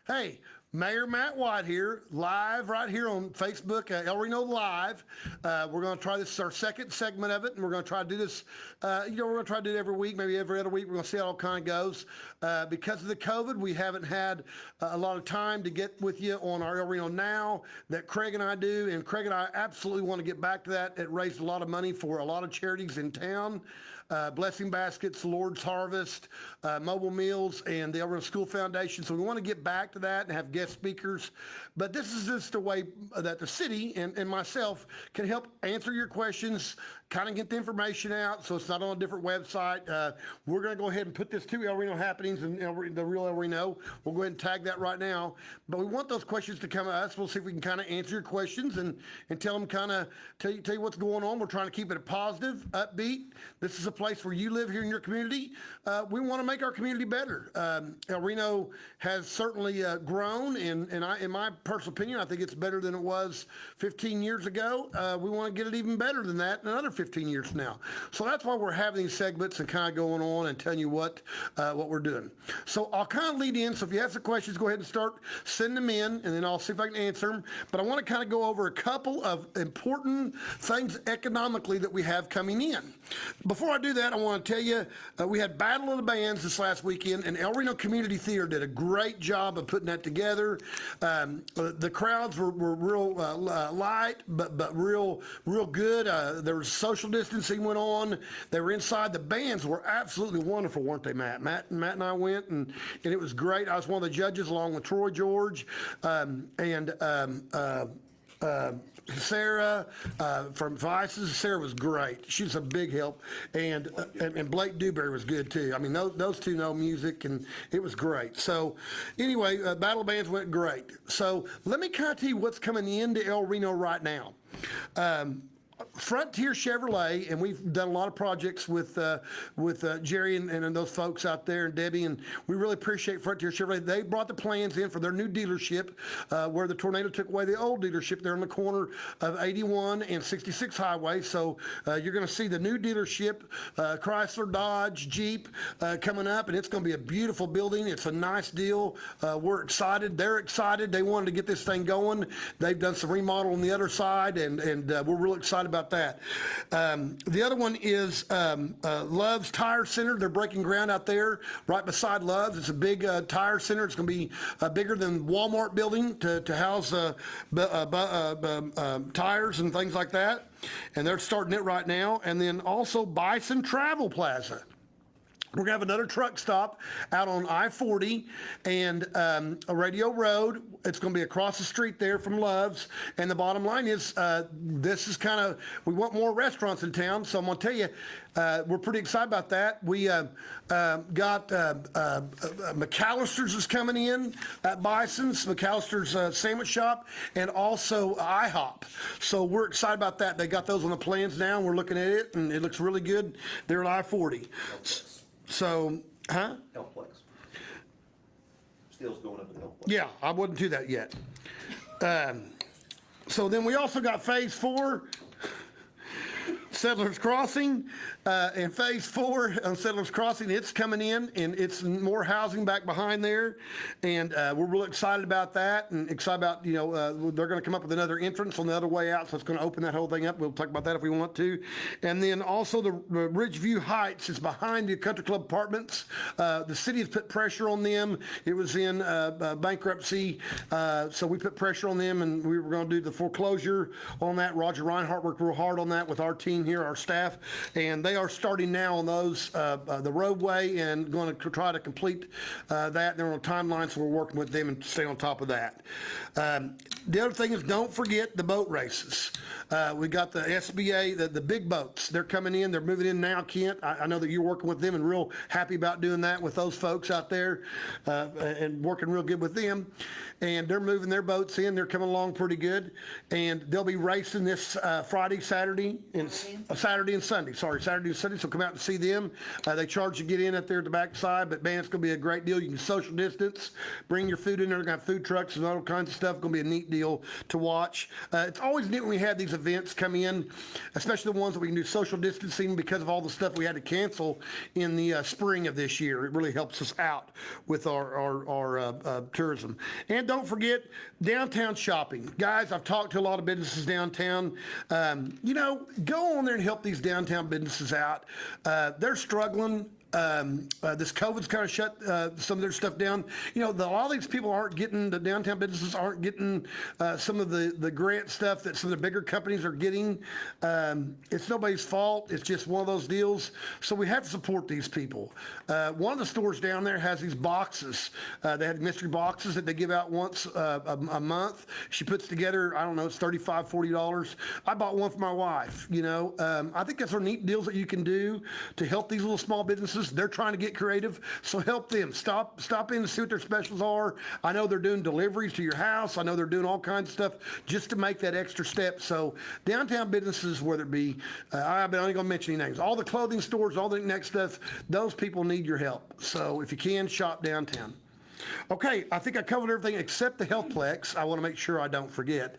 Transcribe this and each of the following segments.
Hey, Mayor Matt White here, live right here on Facebook, El Reno Live. We're going to try this, is our second segment of it, and we're going to try to do this, we're going to try to do it every week, maybe every other week. We're going to see how it all kind of goes. Because of the COVID, we haven't had a lot of time to get with you on our El Reno Now that Craig and I do, and Craig and I absolutely want to get back to that. It raised a lot of money for a lot of charities in town, Blessing Baskets, Lord's Harvest, Mobile Meals, and the El Reno School Foundation. So we want to get back to that and have guest speakers, but this is just a way that the city and myself can help answer your questions, kind of get the information out so it's not on a different website. We're going to go ahead and put this to El Reno Happenings and the real El Reno. We'll go ahead and tag that right now, but we want those questions to come to us. We'll see if we can kind of answer your questions and tell them kind of tell you what's going on. We're trying to keep it a positive, upbeat. This is a place where you live here in your community. We want to make our community better. El Reno has certainly grown, and in my personal opinion, I think it's better than it was 15 years ago. We want to get it even better than that in another 15 years from now. So that's why we're having these segments and kind of going on and telling you what we're doing. So I'll kind of lead in. So if you have some questions, go ahead and start sending them in, and then I'll see if I can answer them. But I want to kind of go over a couple of important things economically that we have coming in. Before I do that, I want to tell you we had Battle of the Bands this last weekend, and El Reno Community Theater did a great job of putting that together. The crowds were real light, but real good. There was social distancing went on. They were inside. The bands were absolutely wonderful, weren't they, Matt? Matt and I went, and it was great. I was one of the judges along with Troy George and Sarah from Vices. Sarah was great. She was a big help, and Blake Dewberry was good too. I mean, those two know music, and it was great. So anyway, Battle Bands went great. So let me kind of tell you what's coming into El Reno right now. Frontier Chevrolet, and we've done a lot of projects with Jerry and those folks out there, and Debbie, and we really appreciate Frontier Chevrolet. They brought the plans in for their new dealership where the tornado took away the old dealership there on the corner of 81 and 66 Highway. So you're going to see the new dealership, Chrysler, Dodge, Jeep coming up, and it's going to be a beautiful building. It's a nice deal. We're excited. They're excited. They wanted to get this thing going. They've done some remodel on the other side, and we're real excited about that. The other one is Love's Tire Center. They're breaking ground out there right beside Love's. It's a big tire center. It's going to be bigger than Walmart building to house tires and things like that. And they're starting it right now. And then also Bison Travel Plaza. We're going to have another truck stop out on I-40 and a Radio Road. It's going to be across the street there from Love's. And the bottom line is this is kind of, we want more restaurants in town. So I'm going to tell you, we're pretty excited about that. We got McAllister's is coming in at Bison's, McAllister's Sandwich Shop, and also iHop. So we're excited about that. They got those on the plans now, and we're looking at it, and it looks really good. They're at I-40. So, Healthplex. Steel's going up in Healthplex. Yeah, I wouldn't do that yet. So then we also got Phase 4, Settlers Crossing, and Phase 4 on Settlers Crossing, it's coming in, and it's more housing back behind there, and we're really excited about that, and excited about, they're going to come up with another entrance on the other way out, so it's going to open that whole thing up. We'll talk about that if we want to. And then also the Ridgeview Heights is behind the Country Club Apartments. The city has put pressure on them. It was in bankruptcy, so we put pressure on them, and we were going to do the foreclosure on that. Roger Reinhardt worked real hard on that with our team here, our staff, and they are starting now on those, the roadway, and going to try to complete that. They're on a timeline, so we're working with them and stay on top of that. The other thing is, don't forget the boat races. We got the SBA, the big boats. They're coming in. They're moving in now, Kent. I know that you're working with them and real happy about doing that with those folks out there and working real good with them. And they're moving their boats in. They're coming along pretty good. And they'll be racing this Friday, Saturday. And Saturday and Sunday. Saturday and Sunday, so come out and see them. They charge you to get in up there at the backside, but man, it's going to be a great deal. You can social distance, bring your food in there. They're going to have food trucks and all kinds of stuff. Going to be a neat deal to watch. It's always neat when we have these events come in, especially the ones that we can do social distancing because of all the stuff we had to cancel in the spring of this year. It really helps us out with our tourism. And don't forget downtown shopping. Guys, I've talked to a lot of businesses downtown. Go on there and help these downtown businesses out. They're struggling. This COVID's kind of shut some of their stuff down. A lot of these people the downtown businesses aren't getting some of the grant stuff that some of the bigger companies are getting. It's nobody's fault. It's just one of those deals. So we have to support these people. One of the stores down there has these boxes. They have mystery boxes that they give out once a month. She puts together, I don't know, it's $35, $40. I bought one for my wife. I think that's our neat deals that you can do to help these little small businesses. They're trying to get creative, so help them. Stop in to see what their specials are. I know they're doing deliveries to your house. I know they're doing all kinds of stuff just to make that extra step. So downtown businesses, whether it be, I'm only going to mention any names, all the clothing stores, all the next stuff, those people need your help. So if you can, shop downtown. Okay, I think I covered everything except the Healthplex. I want to make sure I don't forget.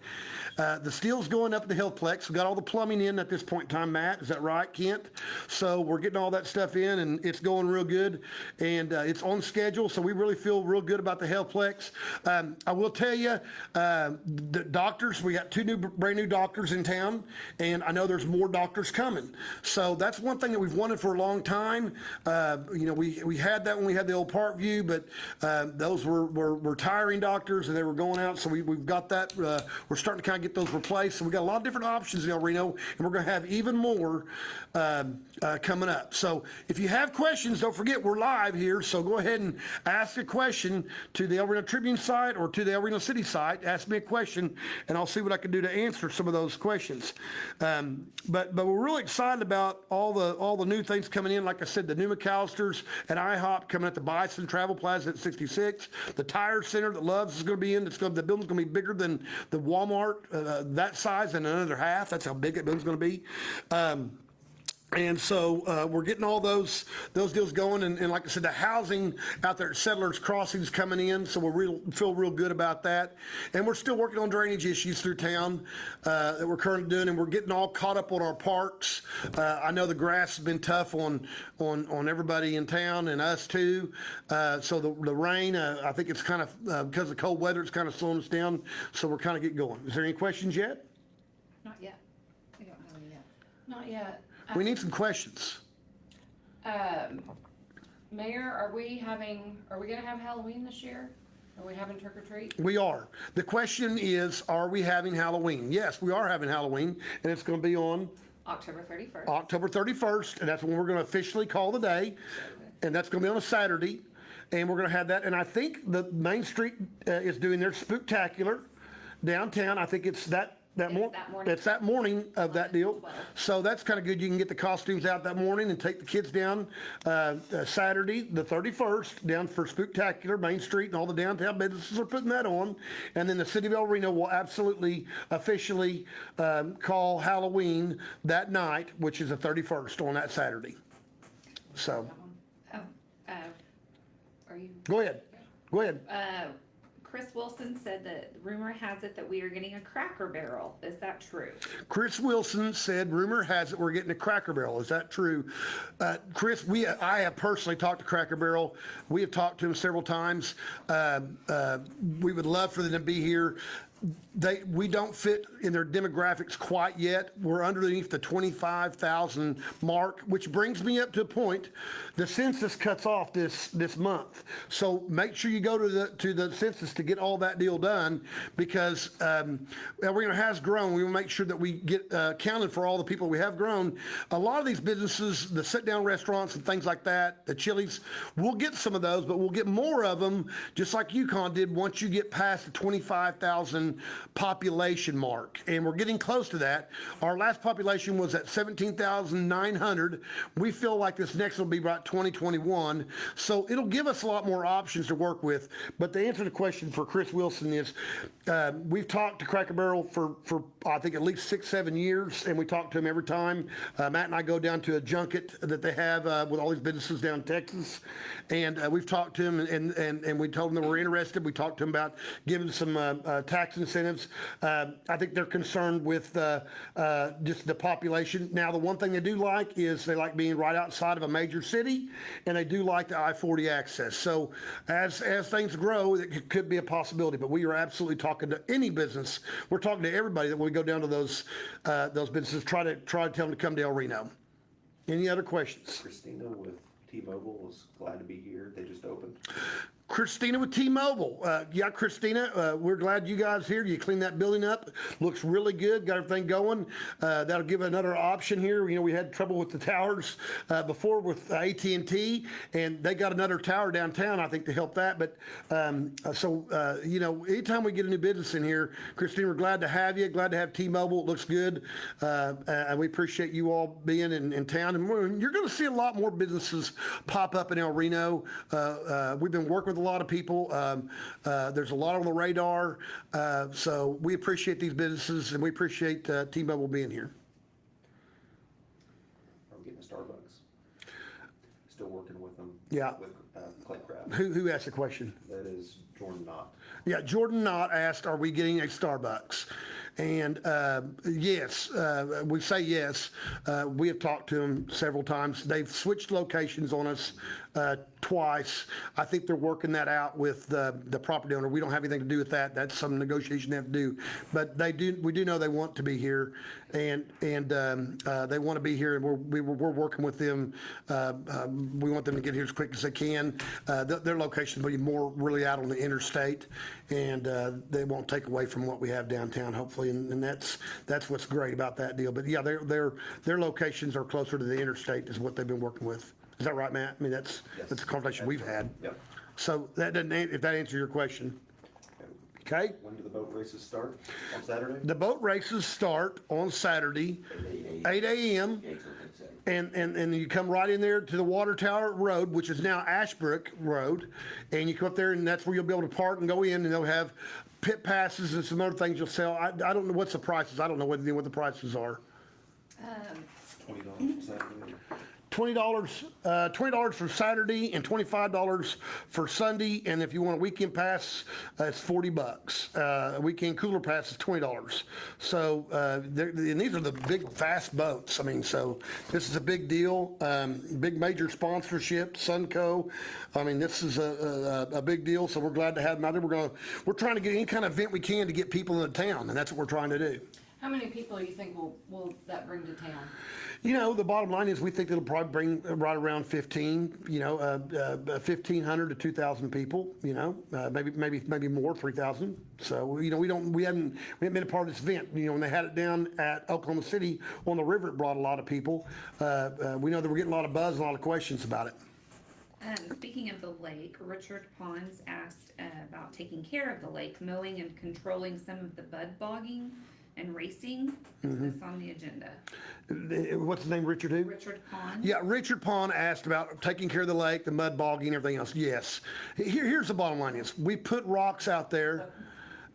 The steel's going up at the Healthplex. We've got all the plumbing in at this point in time, Matt. Is that right, Kent? So we're getting all that stuff in, and it's going real good. And it's on schedule, so we really feel real good about the Healthplex. I will tell you, the doctors, we got two brand new doctors in town, and I know there's more doctors coming. So that's one thing that we've wanted for a long time. We had that when we had the old Parkview, but those were retiring doctors, and they were going out, so we've got that. We're starting to kind of get those replaced. So we've got a lot of different options in El Reno, and we're going to have even more coming up. So if you have questions, don't forget we're live here, so go ahead and ask a question to the El Reno Tribune site or to the El Reno City site. Ask me a question, and I'll see what I can do to answer some of those questions. But we're really excited about all the new things coming in. Like I said, the new McAlesters and iHop coming at the Bison Travel Plaza at 66. The Tire Center that Love's is going to be in. The building's going to be bigger than the Walmart, that size, and another half. That's how big that building's going to be. And so we're getting all those deals going, and like I said, the housing out there at Settlers Crossing is coming in, so we feel real good about that. And we're still working on drainage issues through town that we're currently doing, and we're getting all caught up on our parks. I know the grass has been tough on everybody in town and us too. So the rain, I think it's kind of because of cold weather, it's kind of slowing us down. So we're kind of getting going. Is there any questions yet? Not yet. We don't have any yet. Not yet. We need some questions. Mayor, are we gonna have Halloween this year? Are we having trick or treat? We are. The question is, are we having Halloween? Yes, we are having Halloween, and it's going to be on October 31st. October 31st, and that's when we're going to officially call the day, and that's going to be on a Saturday, and we're going to have that. And I think the Main Street is doing their Spooktacular downtown. I think it's that morning. It's that morning of that deal. So that's kind of good. You can get the costumes out that morning and take the kids down Saturday, the 31st, down for Spooktacular, Main Street, and all the downtown businesses are putting that on. And then the City of El Reno will absolutely officially call Halloween that night, which is the 31st on that Saturday. So. Are you? Go ahead. Go ahead. Chris Wilson said that rumor has it that we are getting a Cracker Barrel. Is that true? Chris Wilson said, rumor has it we're getting a Cracker Barrel. Is that true? Chris, I have personally talked to Cracker Barrel. We have talked to them several times. We would love for them to be here. We don't fit in their demographics quite yet. We're underneath the 25,000 mark, which brings me up to a point. The census cuts off this month, so make sure you go to the census to get all that deal done, because El Reno has grown. We will make sure that we get counted for all the people we have grown. A lot of these businesses, the sit-down restaurants and things like that, the Chili's, we'll get some of those, but we'll get more of them, just like UConn did, once you get past the 25,000 17,000 population mark, and we're getting close to that. Our last population was at 17,900. We feel like this next will be about 2021, so it'll give us a lot more options to work with. But to answer the question for Chris Wilson is, we've talked to Cracker Barrel for I think at least 6-7 years, and we talk to them every time. Matt and I go down to a junket that they have with all these businesses down in Texas, and we've talked to them, and we told them that we're interested. We talked to them about giving some tax incentives. I think they're concerned with just the population. Now, the one thing they do like is they like being right outside of a major city, and they do like the I-40 access. So as things grow, it could be a possibility, but we are absolutely talking to any business. We're talking to everybody that when we go down to those businesses, try to tell them to come to El Reno. Any other questions? Christina with T-Mobile was glad to be here. They just opened. Christina with T-Mobile. Yeah, Christina, we're glad you guys here. You cleaned that building up. Looks really good. Got everything going. That'll give another option here. You know, we had trouble with the towers before with AT&T, and they got another tower downtown, I think, to help that. But you know, anytime we get a new business in here, Christina, we're glad to have you. Glad to have T-Mobile. It looks good. And we appreciate you all being in town. And you're going to see a lot more businesses pop up in El Reno. We've been working with a lot of people. There's a lot on the radar. So we appreciate these businesses, and we appreciate T-Mobile being here. I'm getting a Starbucks. Still working with them. Yeah. With Clay Craft. Who asked the question? That is Jordan Knott. Yeah, Jordan Knott asked, are we getting a Starbucks? And yes, we say yes. We have talked to them several times. They've switched locations on us twice. I think they're working that out with the property owner. We don't have anything to do with that. That's some negotiation they have to do. But we do know they want to be here, and they want to be here, and we're working with them. We want them to get here as quick as they can. Their location will be more really out on the interstate, and they won't take away from what we have downtown, hopefully, and that's what's great about that deal. But yeah, their locations are closer to the interstate is what they've been working with. Is that right, Matt? I mean, that's a conversation we've had. Yep. So that doesn't, if that answers your question. Okay? When do the boat races start? On Saturday? The boat races start on Saturday, 8 a.m. And you come right in there to the Water Tower Road, which is now Ashbrook Road, and you come up there, and that's where you'll be able to park and go in, and they'll have pit passes and some other things you'll sell. I don't know what's the prices. I don't know what the prices are. $20 Saturday. $20 for Saturday and $25 for Sunday, and if you want a weekend pass, it's $40. A weekend cooler pass is $20. So, and these are the big, fast boats. I mean, so this is a big deal. Big major sponsorship, Sunco. I mean, this is a big deal. So we're glad to have them out there. We're trying to get any kind of event we can to get people in the town, and that's what we're trying to do. How many people do you think will that bring to town? You know, the bottom line is we think it'll probably bring right around 1,500 to 2,000 people, you know, maybe more, 3,000. So, you know, we haven't been a part of this event. You know, when they had it down at Oklahoma City on the river, it brought a lot of people. We know that we're getting a lot of buzz and a lot of questions about it. Speaking of the lake, Richard Pons asked about taking care of the lake, mowing and controlling some of the bud bogging and racing. Is this on the agenda? What's his name, Richard who? Richard Pons? Yeah, Richard Pond asked about taking care of the lake, the mud bogging, everything else. Yes. Here's the bottom line is we put rocks out there.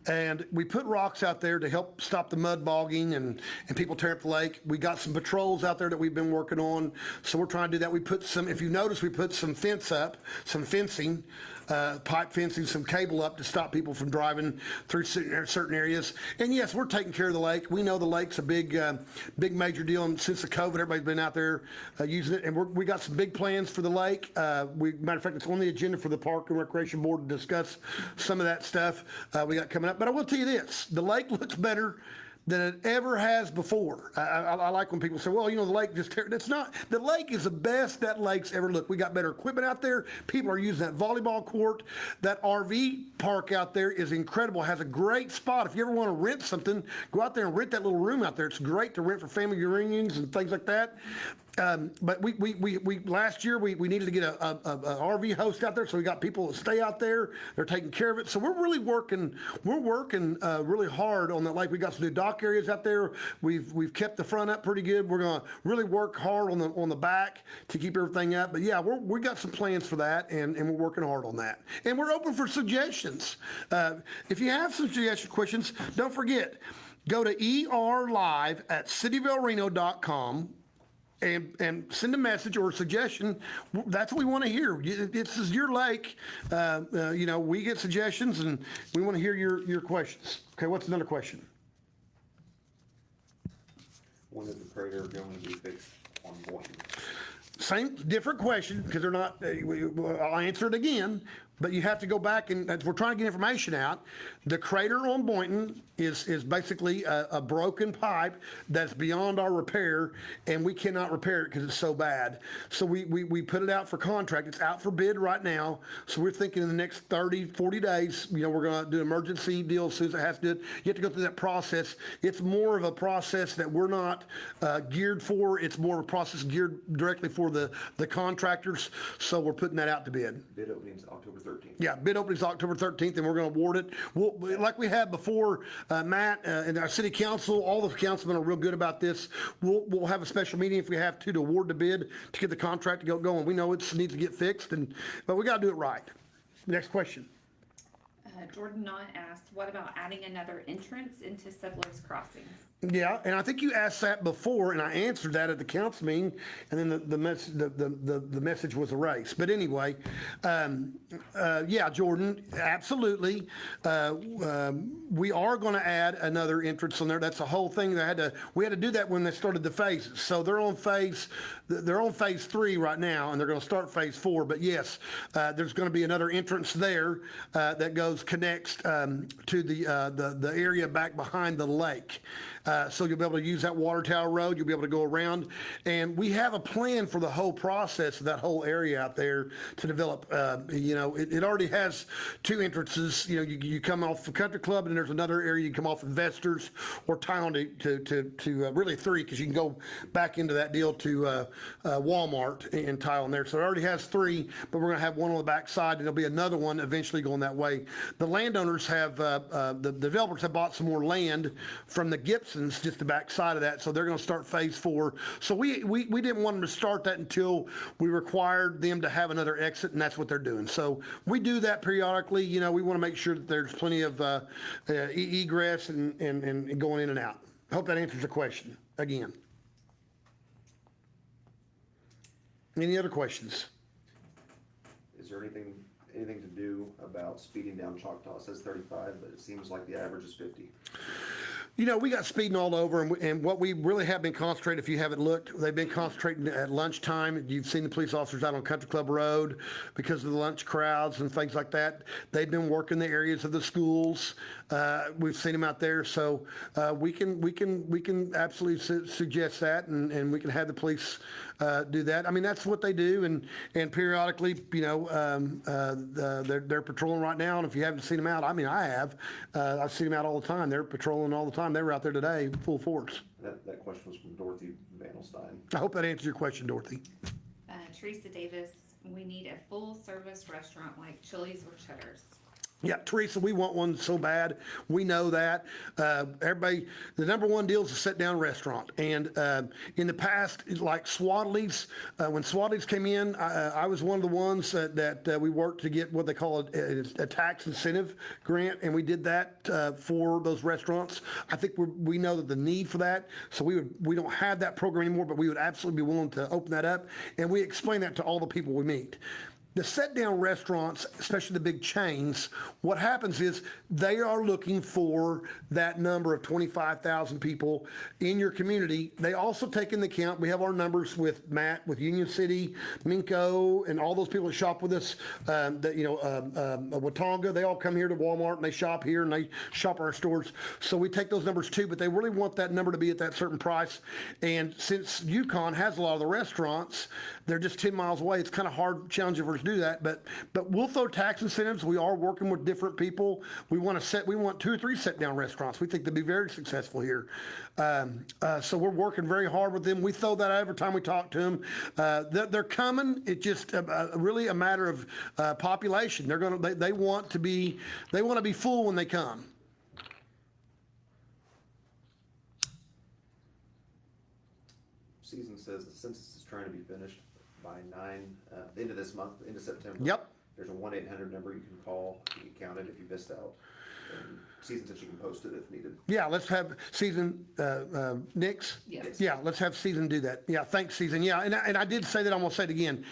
And we put rocks out there to help stop the mud bogging and people tear up the lake. We got some patrols out there that we've been working on. So we're trying to do that. We put some, if you notice, we put some fence up, some fencing, pipe fencing, some cable up to stop people from driving through certain areas. And yes, we're taking care of the lake. We know the lake's a big major deal. And since the COVID, everybody's been out there using it. And we got some big plans for the lake. Matter of fact, it's on the agenda for the Park and Recreation Board to discuss some of that stuff we got coming up. But I will tell you this, the lake looks better than it ever has before. I like when people say, well, you know, the lake it's not. The lake is the best that lake's ever looked. We got better equipment out there. People are using that volleyball court. That RV park out there is incredible. Has a great spot. If you ever want to rent something, go out there and rent that little room out there. It's great to rent for family reunions and things like that. But we last year, we needed to get a RV host out there, so we got people that stay out there. They're taking care of it. So we're really working really hard on that lake. We got some new dock areas out there. We've kept the front up pretty good. We're gonna really work hard on the back to keep everything up. But yeah, we got some plans for that, and we're working hard on that. And we're open for suggestions. If you have some suggestion questions, don't forget, go to erlive@cityofreno.com. And send a message or a suggestion. That's what we want to hear. This is your lake. We get suggestions, and we want to hear your questions. Okay, what's another question? When is the crater going to be fixed on Boynton? Same, different question, because they're not, I'll answer it again, but you have to go back and, we're trying to get information out. The crater on Boynton is basically a broken pipe that's beyond our repair, and we cannot repair it because it's so bad. So we put it out for contract. It's out for bid right now. So we're thinking in the next 30, 40 days, we're going to do an emergency deal as soon as it has to do it. You have to go through that process. It's more of a process that we're not geared for. It's more of a process geared directly for the contractors. So we're putting that out to bid. Bid opening's October 13th. Yeah, bid opening's October 13th, and we're going to award it. Like we had before, Matt and our city council, all the councilmen are real good about this. We'll have a special meeting if we have to award the bid to get the contract to get going. We know it needs to get fixed, but we got to do it right. Next question. Jordan Knott asked, what about adding another entrance into Settlers Crossings? Yeah, and I think you asked that before, and I answered that at the council meeting, and then the message was erased. But anyway, yeah, Jordan, absolutely. We are going to add another entrance on there. That's the whole thing. We had to do that when they started the phases. So they're on phase 3 right now, and they're going to start phase 4. But yes, there's going to be another entrance there that connects to the area back behind the lake. So you'll be able to use that water tower road. You'll be able to go around. And we have a plan for the whole process of that whole area out there to develop. It already has 2 entrances. You come off the country club, and there's another area you come off Investors or Town to really 3, because you can go back into that deal to Walmart and tile in there. So it already has 3, but we're going to have one on the back side, and there'll be another one eventually going that way. The landowners have, the developers have bought some more land from the Gibsons, just the back side of that, so they're going to start phase 4. So we didn't want them to start that until we required them to have another exit, and that's what they're doing. So we do that periodically. We want to make sure that there's plenty of egress and going in and out. I hope that answers the question again. Any other questions? Is there anything to do about speeding down Choctaw? It says 35, but it seems like the average is 50. We got speeding all over, and what we really have been concentrating, if you haven't looked, they've been concentrating at lunchtime. You've seen the police officers out on Country Club Road because of the lunch crowds and things like that. They've been working the areas of the schools. We've seen them out there, so we can absolutely suggest that, and we can have the police do that. I mean, that's what they do, and periodically, they're patrolling right now. And if you haven't seen them out, I mean, I have. I've seen them out all the time. They're patrolling all the time. They were out there today, full force. That question was from Dorothy Vandelstein. I hope that answers your question, Dorothy. Teresa Davis, we need a full-service restaurant like Chili's or Cheddar's. Yeah, Teresa, we want one so bad. We know that. Everybody, the number one deal is a sit-down restaurant. And in the past, like Swadley's, when Swadley's came in, I was one of the ones that we worked to get what they call a tax incentive grant, and we did that for those restaurants. I think we know that the need for that, so we don't have that program anymore, but we would absolutely be willing to open that up, and we explain that to all the people we meet. The sit-down restaurants, especially the big chains, what happens is they are looking for that number of 25,000 people in your community. They also take into account, we have our numbers with Matt, with Union City, Minko, and all those people that shop with us, Watonga, they all come here to Walmart and they shop here and they shop our stores. So we take those numbers too, but they really want that number to be at that certain price. And since Yukon has a lot of the restaurants, they're just 10 miles away. It's kind of hard, challenging for do that, but we'll throw tax incentives. We are working with different people. We want 2 or 3 sit down restaurants. We think they'll be very successful here. So we're working very hard with them. We throw that out every time we talk to them. They're coming. It's just really a matter of population. They want to be full when they come. Season says the census is trying to be finished by end of this month, end of September. Yep. There's a 1-800 number you can call to get counted if you missed out. And Season says you can post it if needed. Yeah, let's have Season, Nix? Yes. Yeah, let's have Season do that. Yeah, thanks, Season. Yeah, and I did say that, I'm gonna say it again.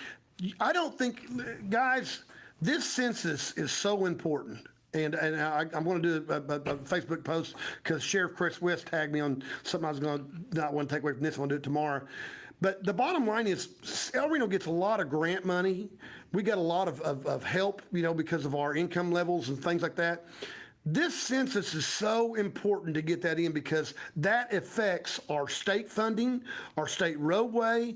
I don't think, guys, this census is so important. And I'm going to do a Facebook post because Sheriff Chris West tagged me on something I was going to not want to take away from this. I'm going to do it tomorrow. But the bottom line is El Reno gets a lot of grant money. We got a lot of help, because of our income levels and things like that. This census is so important to get that in because that affects our state funding, our state roadway.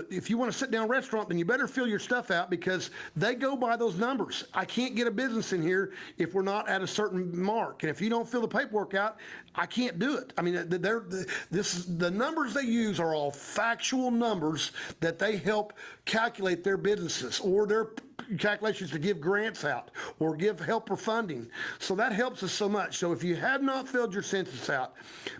If you want to sit down restaurant, then you better fill your stuff out because they go by those numbers. I can't get a business in here if we're not at a certain mark. And if you don't fill the paperwork out, I can't do it. I mean, the numbers they use are all factual numbers that they help calculate their businesses or their calculations to give grants out or give help or funding. So that helps us so much. So if you have not filled your census out,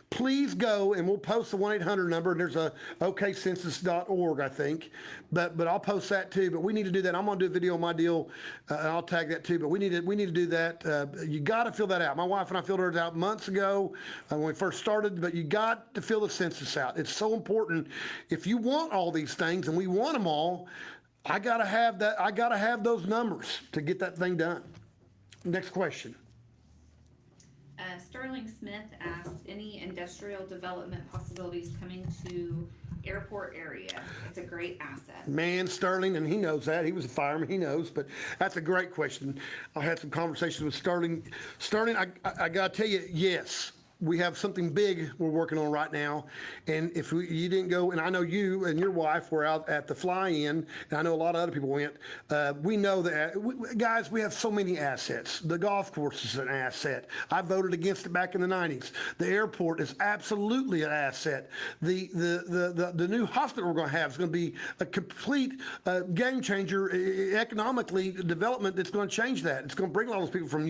please go, and we'll post the 1-800 number, and there's a okcensus.org, I think, but I'll post that too. But we need to do that. I'm going to do a video on my deal, and I'll tag that too. But we need to do that. You got to fill that out. My wife and I filled ours out months ago when we first started, but you got to fill the census out. It's so important. If you want all these things, and we want them all, I gotta have that. I gotta have those numbers to get that thing done. Next question. Sterling Smith asked, any industrial development possibilities coming to airport area? It's a great asset. Man, Sterling, and he knows that. He was a fireman. He knows, but that's a great question. I had some conversations with Sterling. Sterling, I gotta tell you, yes. We have something big we're working on right now, and if you didn't go, and I know you and your wife were out at the fly-in, and I know a lot of other people went, we know that, guys, we have so many assets. The golf course is an asset. I voted against it back in the 90s. The airport is absolutely an asset. The new hospital we're going to have is going to be a complete game changer economically, development that's going to change that. It's going to bring a lot of those people from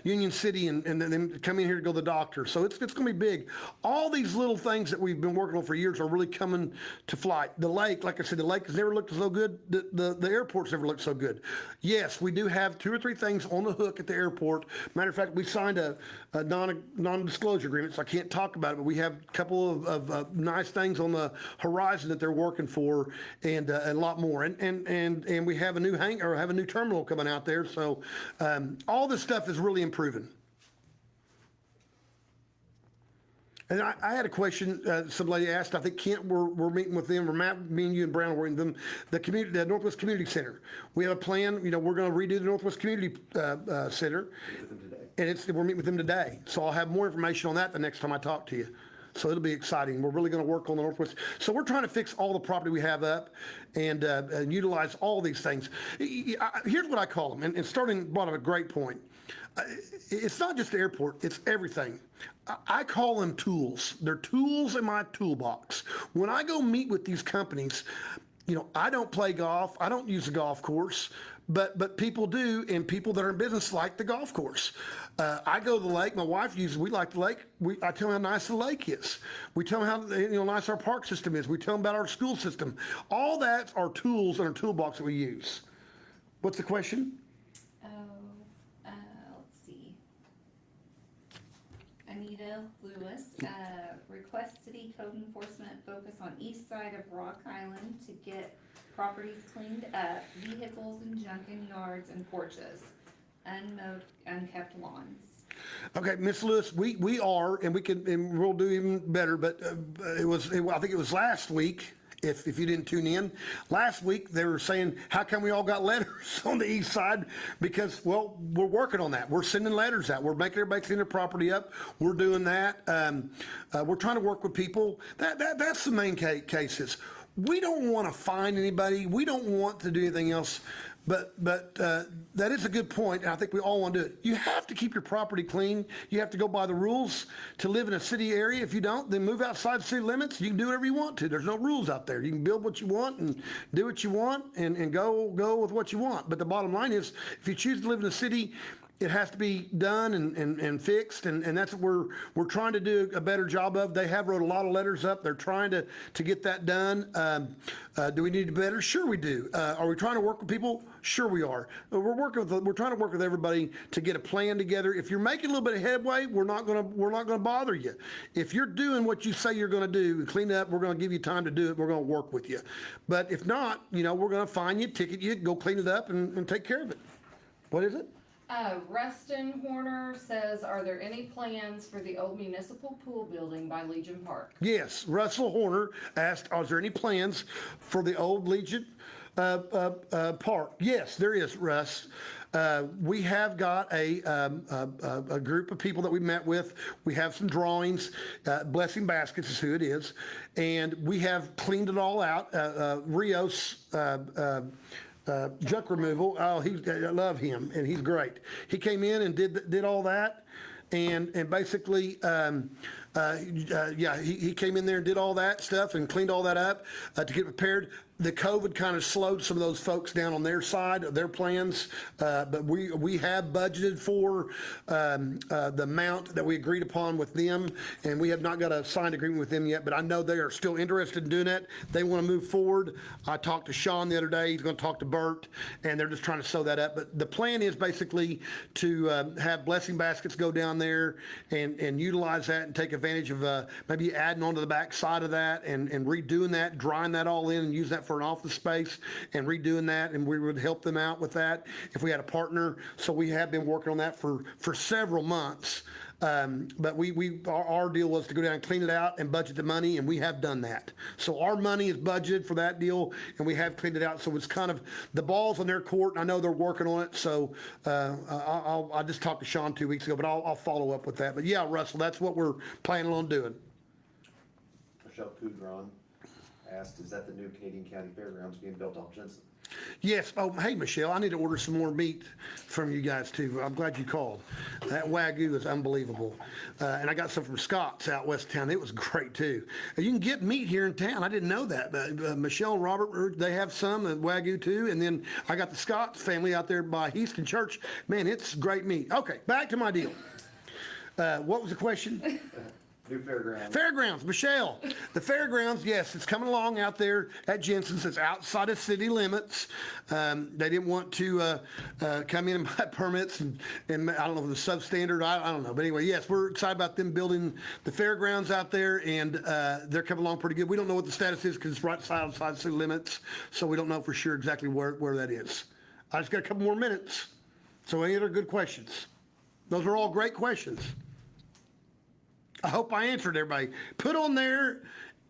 Union City and then come in here to go to the doctor. So it's going to be big. All these little things that we've been working on for years are really coming to flight. The lake, like I said, the lake has never looked so good. The airport's never looked so good. Yes, we do have 2 or 3 things on the hook at the airport. Matter of fact, we signed a non-disclosure agreement, so I can't talk about it, but we have a couple of nice things on the horizon that they're working for, and a lot more. And we have a new have a new terminal coming out there. So all this stuff is really improving. And I had a question, some lady asked, I think Kent, we're meeting with them, or Matt, me and you and Brown are meeting them, the Northwest Community Center. We have a plan, we're going to redo the Northwest Community Center. And we're meeting with them today. So I'll have more information on that the next time I talk to you. So it'll be exciting. We're really going to work on the Northwest. So we're trying to fix all the property we have up and utilize all these things. Here's what I call them, and Sterling brought up a great point. It's not just the airport, it's everything. I call them tools. They're tools in my toolbox. When I go meet with these companies, I don't play golf. I don't use a golf course, but people do, and people that are in business like the golf course. I go to the lake. My wife we like the lake. I tell them how nice the lake is. We tell them how nice our park system is. We tell them about our school system. All that are tools in our toolbox that we use. What's the question? Let's see. Anita Lewis requests city code enforcement focus on east side of Rock Island to get properties cleaned up, vehicles and junk in yards and porches, unmowed, unkept lawns. Okay, Miss Lewis, we are, and we'll do even better. But I think it was last week. If you didn't tune in, last week they were saying, how come we all got letters on the east side? Because, well, we're working on that. We're sending letters out. We're making everybody clean their property up. We're doing that. We're trying to work with people. That's the main cases. we don't want to find anybody. We don't want to do anything else. But that is a good point, and I think we all want to do it. You have to keep your property clean. You have to go by the rules to live in a city area. If you don't, then move outside city limits. You can do whatever you want to. There's no rules out there. You can build what you want and do what you want and go with what you want. But the bottom line is, if you choose to live in a city, it has to be done and fixed, and that's what we're trying to do a better job of. They have wrote a lot of letters up. They're trying to get that done. Do we need to do better? Sure we do. Are we trying to work with people? Sure we are. We're trying to work with everybody to get a plan together. If you're making a little bit of headway, we're not gonna bother you. If you're doing what you say you're gonna do, clean up, we're gonna give you time to do it. We're gonna work with you. But if not, we're gonna fine you, ticket you, go clean it up and take care of it. What is it? Rustin Horner says, are there any plans for the old municipal pool building by Legion Park? Yes, Russell Horner asked, are there any plans for the old Legion Park? Yes, there is, Russ. We have got a group of people that we met with. We have some drawings. Blessing Baskets is who it is. And we have cleaned it all out. Rios, junk removal. Oh, I love him, and he's great. He came in and did all that, and basically, he came in there and did all that stuff and cleaned all that up to get prepared. The COVID kind of slowed some of those folks down on their side of their plans, but we have budgeted for the amount that we agreed upon with them, and we have not got a signed agreement with them yet, but I know they are still interested in doing that. They want to move forward. I talked to Sean the other day. He's going to talk to Bert, and they're just trying to sew that up. But the plan is basically to have Blessing Baskets go down there and utilize that and take advantage of maybe adding onto the back side of that and redoing that, drying that all in and use that for an office space and redoing that, and we would help them out with that if we had a partner. So we have been working on that for several months. But our deal was to go down and clean it out and budget the money, and we have done that. So our money is budgeted for that deal, and we have cleaned it out. So it's kind of the ball's on their court, and I know they're working on it. So I just talked to Sean 2 weeks ago, but I'll follow up with that. But yeah, Russell, that's what we're planning on doing. Michelle Coudron asked, is that the new Canadian County Fairgrounds being built off Jensen? Yes. Oh, hey, Michelle, I need to order some more meat from you guys, too. I'm glad you called. That Wagyu is unbelievable. And I got some from Scott's out west of town. It was great, too. And you can get meat here in town. I didn't know that. But Michelle and Robert, they have some Wagyu, too. And then I got the Scott's family out there by Houston Church. Man, it's great meat. Okay, back to my deal. What was the question? New fairgrounds. Fairgrounds, Michelle. The fairgrounds, yes, it's coming along out there at Jensen's. It's outside of city limits. They didn't want to come in and buy permits, and I don't know if it was substandard. I don't know. But anyway, yes, we're excited about them building the fairgrounds out there, and they're coming along pretty good. We don't know what the status is because it's right outside city limits, so we don't know for sure exactly where that is. I just got a couple more minutes. So any other good questions? Those are all great questions. I hope I answered everybody. Put on there,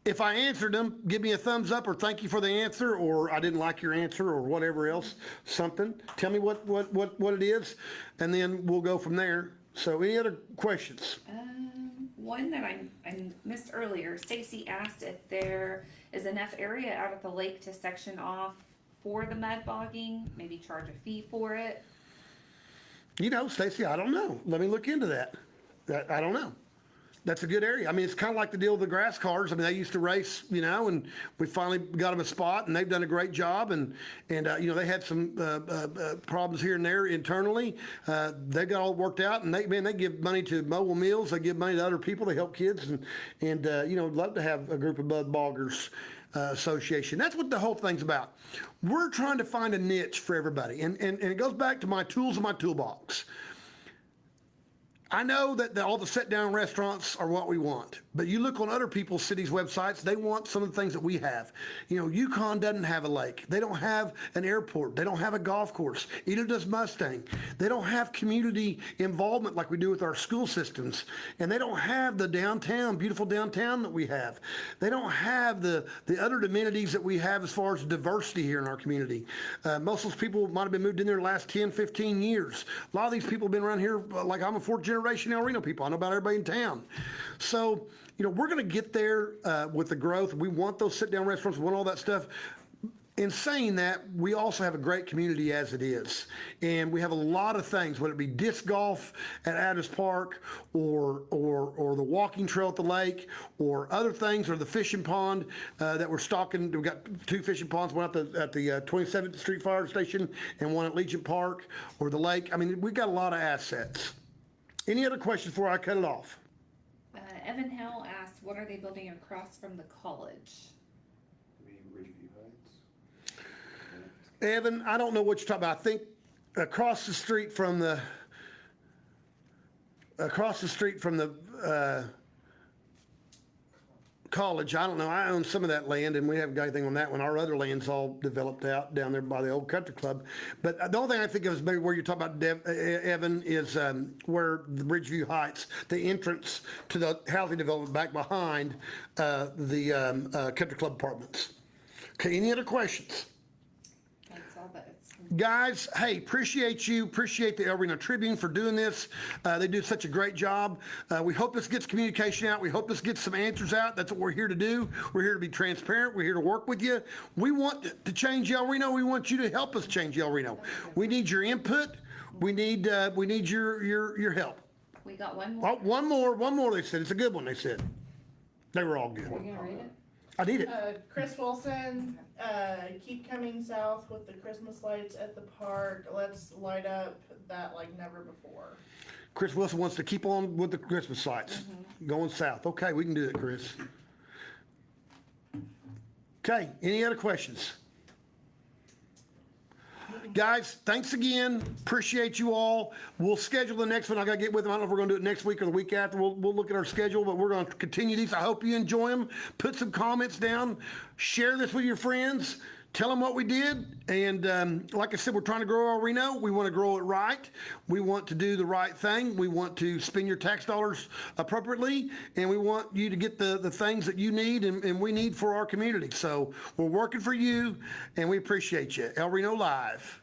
if I answered them, give me a thumbs up or thank you for the answer, or I didn't like your answer, or whatever else, something. Tell me what it is, and then we'll go from there. So any other questions? One that I missed earlier, Stacy asked if there is enough area out at the lake to section off for the mud bogging, maybe charge a fee for it. Stacy, I don't know. Let me look into that. I don't know. That's a good area. I mean, it's kind of like the deal with the grass cars. I mean, they used to race, and we finally got them a spot, and they've done a great job. And they had some problems here and there internally. They got all worked out, and they give money to mobile meals. They give money to other people. They help kids, and love to have a group of mud boggers association. That's what the whole thing's about. We're trying to find a niche for everybody, and it goes back to my tools in my toolbox. I know that all the sit-down restaurants are what we want, but you look on other people's cities' websites, they want some of the things that we have. Yukon doesn't have a lake. They don't have an airport. They don't have a golf course. Either does Mustang. They don't have community involvement like we do with our school systems, and they don't have the beautiful downtown that we have. They don't have the other amenities that we have as far as diversity here in our community. Most of those people might have been moved in there the last 10, 15 years. A lot of these people have been around here, like I'm a fourth generation generation El Reno people. I know about everybody in town. So, you know, we're going to get there with the growth. We want those sit-down restaurants. We want all that stuff. In saying that, we also have a great community as it is. And we have a lot of things, whether it be disc golf at Addis Park or the walking trail at the lake or other things, or the fishing pond that we're stocking. We've got 2 fishing ponds, one at the 27th Street Fire Station and one at Legion Park, or the lake. I mean, we've got a lot of assets. Any other questions before I cut it off? Evan Hell asked, what are they building across from the college? Maybe Ridgeview Heights. Evan, I don't know what you're talking about. I think across the street from the college, I don't know. I own some of that land, and we haven't got anything on that one. Our other land's all developed out down there by the old country club. But the only thing I think of is maybe where you're talking about, Evan, is where the Bridgeview Heights, the entrance to the housing development back behind the country club apartments. Okay, any other questions? That's all that it's. Guys, hey, appreciate you. Appreciate the El Reno Tribune for doing this. They do such a great job. We hope this gets communication out. We hope this gets some answers out. That's what we're here to do. We're here to be transparent. We're here to work with you. We want to change El Reno. We want you to help us change El Reno. We need your input. We need your help. We got one more. Oh, one more. They said it's a good one. They said they were all good. Are you gonna read it? I need it. Chris Wilson, keep coming south with the Christmas lights at the park. Let's light up that like never before. Chris Wilson wants to keep on with the Christmas lights, going south. Okay, we can do it, Chris. Okay, any other questions? Guys, thanks again. Appreciate you all. We'll schedule the next one. I got to get with them. I don't know if we're going to do it next week or the week after. We'll look at our schedule, but we're going to continue these. I hope you enjoy them. Put some comments down. Share this with your friends. Tell them what we did. And like I said, we're trying to grow El Reno. We want to grow it right. We want to do the right thing. We want to spend your tax dollars appropriately. And we want you to get the things that you need and we need for our community. So we're working for you, and we appreciate you. El Reno Live.